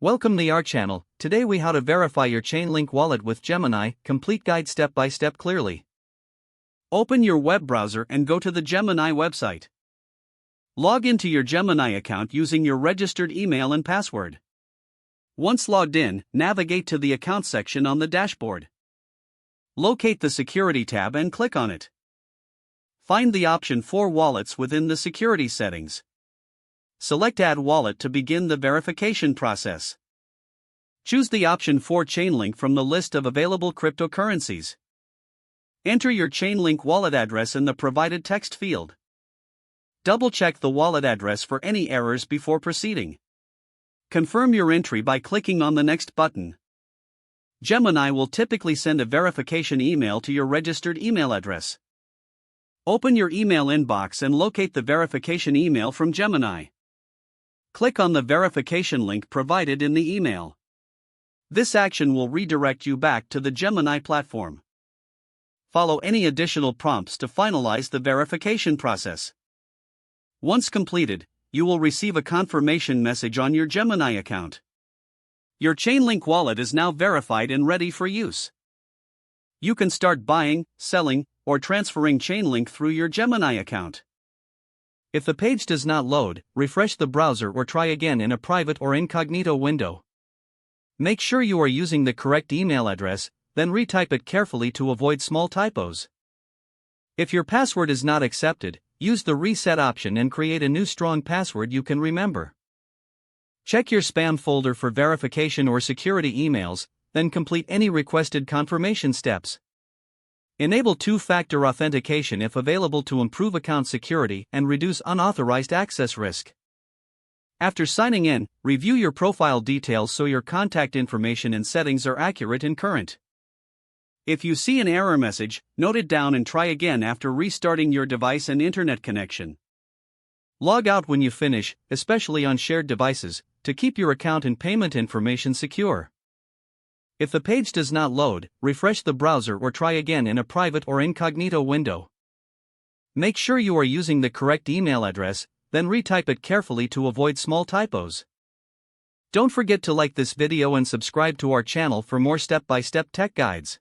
Welcome to our channel. Today we how to verify your Chainlink wallet with Gemini, complete guide step by step clearly. Open your web browser and go to the Gemini website. Log into your Gemini account using your registered email and password. Once logged in, navigate to the account section on the dashboard. Locate the Security tab and click on it. Find the option for Wallets within the Security settings. Select Add Wallet to begin the verification process. Choose the option for Chainlink from the list of available cryptocurrencies. Enter your Chainlink wallet address in the provided text field. Double-check the wallet address for any errors before proceeding. Confirm your entry by clicking on the Next button. Gemini will typically send a verification email to your registered email address. Open your email inbox and locate the verification email from Gemini. Click on the verification link provided in the email. This action will redirect you back to the Gemini platform. Follow any additional prompts to finalize the verification process. Once completed, you will receive a confirmation message on your Gemini account. Your Chainlink wallet is now verified and ready for use. You can start buying, selling, or transferring Chainlink through your Gemini account. If the page does not load, refresh the browser or try again in a private or incognito window. Make sure you are using the correct email address, then retype it carefully to avoid small typos. If your password is not accepted, use the reset option and create a new strong password you can remember. Check your spam folder for verification or security emails, then complete any requested confirmation steps. Enable two-factor authentication if available to improve account security and reduce unauthorized access risk. After signing in, review your profile details so your contact information and settings are accurate and current. If you see an error message, note it down and try again after restarting your device and internet connection. Log out when you finish, especially on shared devices, to keep your account and payment information secure. If the page does not load, refresh the browser or try again in a private or incognito window. Make sure you are using the correct email address, then retype it carefully to avoid small typos. Don't forget to like this video and subscribe to our channel for more step-by-step tech guides.